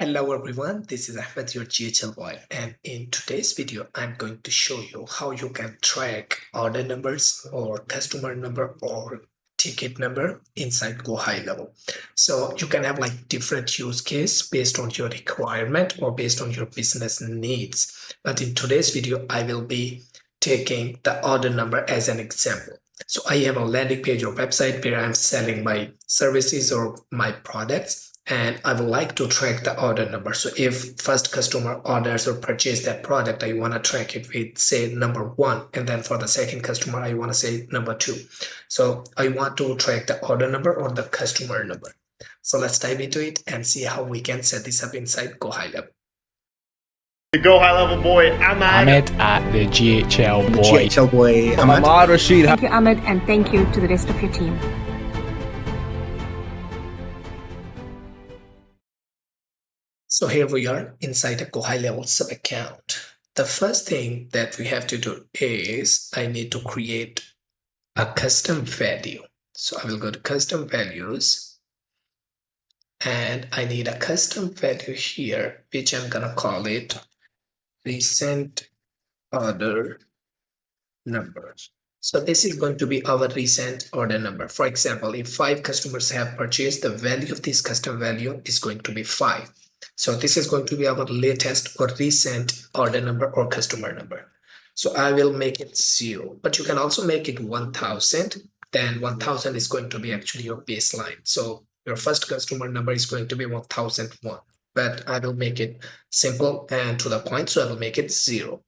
Hello everyone, this is Ahmed, your ghlboy, and in today's video I'm going to show you how you can track order numbers or customer number or ticket number inside GoHighLevel. So you can have like different use case based on your requirement or based on your business needs. But in today's video I will be taking the order number as an example. So I have a landing page or website where I'm selling my services or my products, and I would like to track the order number. So if first customer orders or purchase that product, I want to track it with say number 1, and then for the second customer I want to say number 2. So I want to track the order number or the customer number. So let's dive into it and see how we can set this up inside GoHighLevel. The GoHighLevel boy, Ahmed at the GHL boy. GHL boy, Ahmed. Rashid. Thank you, Ahmed, and thank you to the rest of your team. So here we are inside a GoHighLevel sub account. The first thing that we have to do is I need to create a custom value. So I will go to custom values and I need a custom value here, which I'm gonna call it recent order number. So this is going to be our recent order number. For example, if 5 customers have purchased, the value of this custom value is going to be 5. So this is going to be our latest or recent order number or customer number. So I will make it 0, but you can also make it 1000. Then 1000 is going to be actually your baseline. So your first customer number is going to be 1001, but I will make it simple and to the point. So I will make it 0.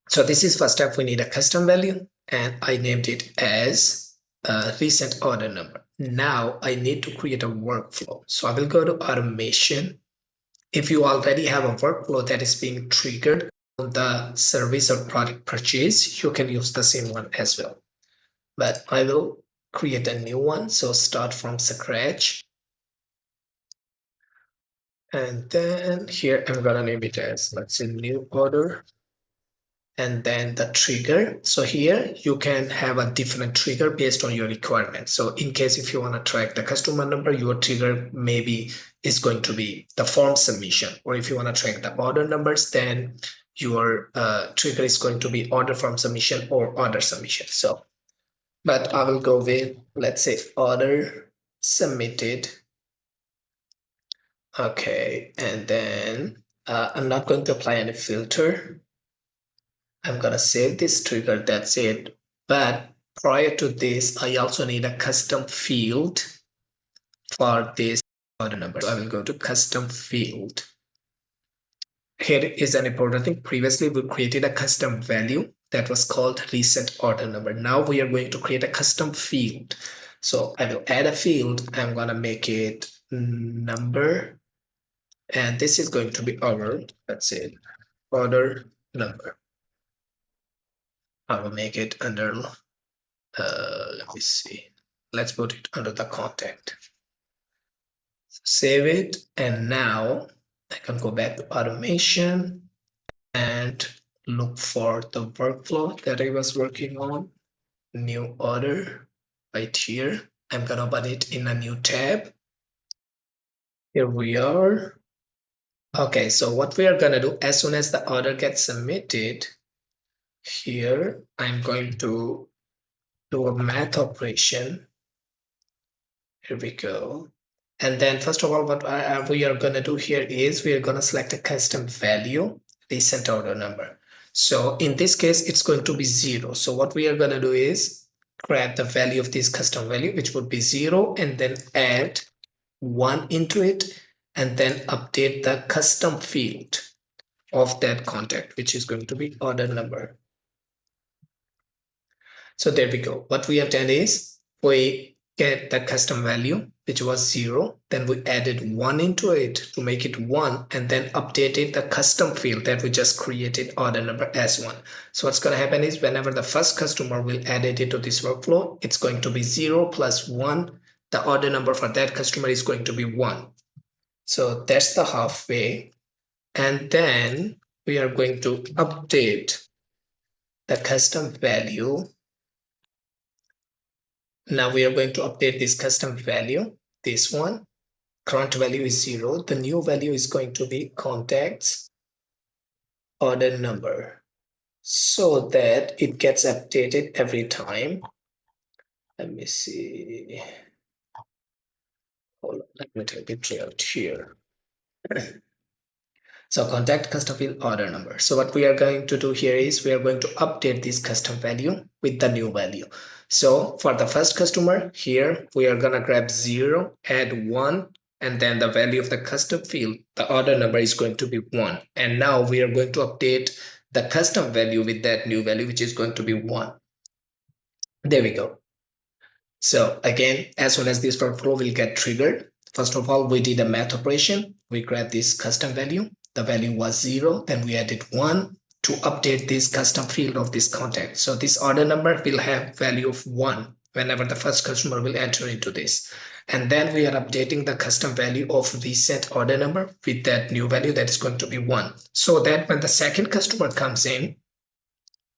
So this is first step. We need a custom value and I named it as a recent order number. Now I need to create a workflow. So I will go to automation. If you already have a workflow that is being triggered on the service or product purchase, you can use the same one as well. But I will create a new one. So start from scratch. And then here I'm gonna name it as, let's say, new order. And then the trigger. So here you can have a different trigger based on your requirement. So in case if you want to track the customer number, your trigger maybe is going to be the form submission. Or if you want to track the order numbers, then your trigger is going to be order form submission or order submission. So, but I will go with, let's say, order submitted. Okay, and then I'm not going to apply any filter. I'm gonna save this trigger, that's it. But prior to this, I also need a custom field for this order number. So I will go to custom field. Here is an important thing. Previously, we created a custom value that was called recent order number. Now we are going to create a custom field. So I will add a field. I'm gonna make it number. And this is going to be our, let's say, order number. I will make it under, let me see. Let's put it under the contact. Save it. And now I can go back to automation and look for the workflow that I was working on. New order right here. I'm gonna open it in a new tab. Here we are. Okay, so what we are gonna do, as soon as the order gets submitted, here I'm going to do a math operation. Here we go. And then first of all, what we are going to do here is we are going to select a custom value, recent order number. So in this case, it's going to be 0. So what we are going to do is grab the value of this custom value, which would be 0, and then add 1 into it, and then update the custom field of that contact, which is going to be order number. So there we go. What we have done is we get the custom value, which was 0. Then we added 1 into it to make it 1, and then updated the custom field that we just created, order number, as 1. So what's going to happen is whenever the first customer will add it into this workflow, it's going to be 0 plus 1. The order number for that customer is going to be 1. So that's the halfway. And then we are going to update the custom value. Now we are going to update this custom value, this one, current value is 0. The new value is going to be contacts order number, so that it gets updated every time. Let me see. Hold on, let me take it out here. So contact custom field order number. So what we are going to do here is we are going to update this custom value with the new value. So for the first customer here, we are gonna grab 0, add 1, and then the value of the custom field, the order number is going to be 1. And now we are going to update the custom value with that new value, which is going to be 1. There we go. So again, as soon as this workflow will get triggered, first of all, we did a math operation. We grabbed this custom value. The value was 0. Then we added 1 to update this custom field of this contact. So this order number will have value of 1 whenever the first customer will enter into this. And then we are updating the custom value of recent order number with that new value that is going to be 1. So that when the second customer comes in,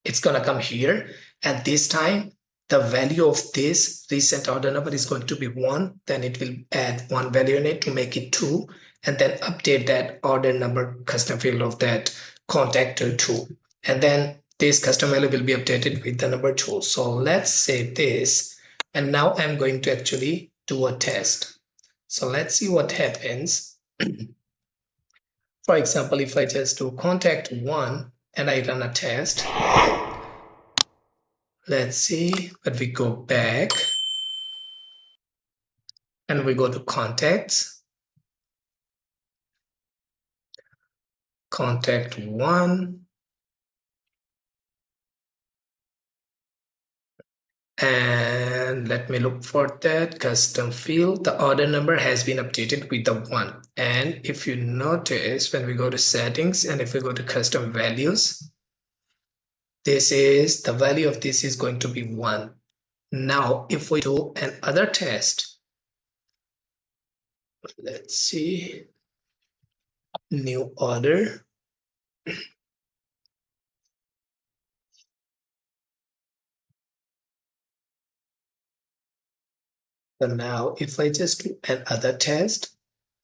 it's going to come here. And this time, the value of this recent order number is going to be 1. Then it will add 1 value in it to make it 2. And then update that order number custom field of that contact to 2. And then this custom value will be updated with the number 2. So let's save this. And now I'm going to actually do a test. So let's see what happens. For example, if I just do contact 1 and I run a test. Let's see, but we go back and we go to contacts, contact 1, and let me look for that custom field. The order number has been updated with the 1. And if you notice, when we go to settings and if we go to custom values, this is the value of this is going to be 1. Now, if we do another test, let's see, new order. So now, if I just do another test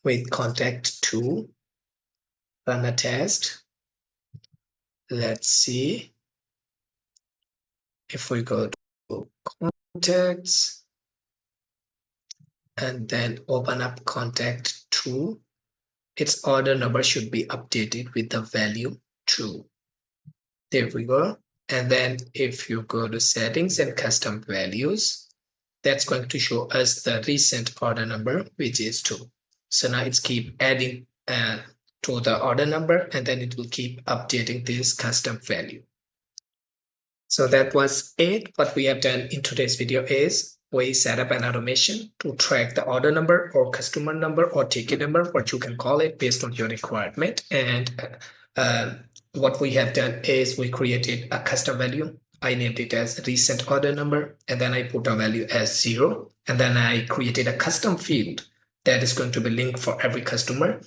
with contact 2, run a test, let's see. If we go to contacts and then open up contact 2, its order number should be updated with the value 2. There we go. And then if you go to settings and custom values, that's going to show us the recent order number, which is 2. So now it's keep adding to the order number, and then it will keep updating this custom value. So that was it. What we have done in today's video is we set up an automation to track the order number or customer number or ticket number, what you can call it based on your requirement. And what we have done is we created a custom value. I named it as recent order number, and then I put a value as 0. And then I created a custom field that is going to be linked for every customer.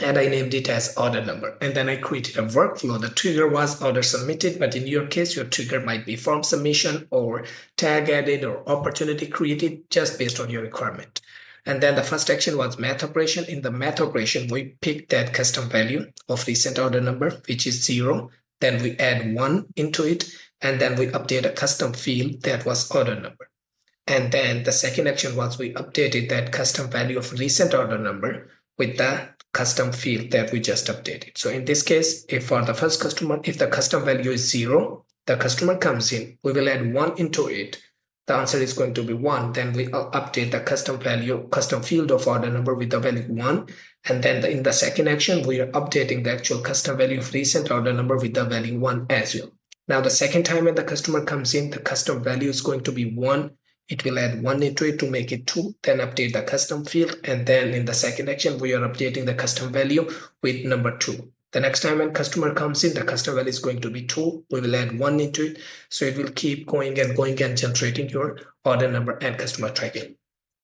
And I named it as order number. And then I created a workflow. The trigger was order submitted, but in your case, your trigger might be form submission or tag added or opportunity created, just based on your requirement. And then the first action was math operation. In the math operation, we picked that custom value of recent order number, which is 0. Then we add 1 into it, and then we update a custom field that was order number. And then the second action was we updated that custom value of recent order number with the custom field that we just updated. So in this case, if for the first customer, if the custom value is 0, the customer comes in, we will add 1 into it. The answer is going to be 1. Then we update the custom value, custom field of order number with the value 1. And then in the second action, we are updating the actual custom value of recent order number with the value 1 as well. Now the second time when the customer comes in, the custom value is going to be 1. It will add 1 into it to make it 2, then update the custom field. And then in the second action, we are updating the custom value with number 2. The next time when customer comes in, the custom value is going to be 2. We will add 1 into it. So it will keep going and generating your order number and customer tracking.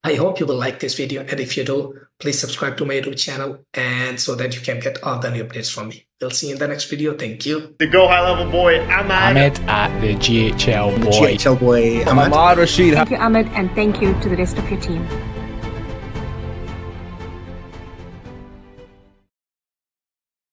I hope you will like this video. And if you do, please subscribe to my YouTube channel, and so that you can get all the new updates from me. We'll see you in the next video. Thank you. The GoHighLevel boy, Ahmed at the GHL boy. GHL boy, Ahmed Rashid. Thank you, Ahmed, and thank you to the rest of your team.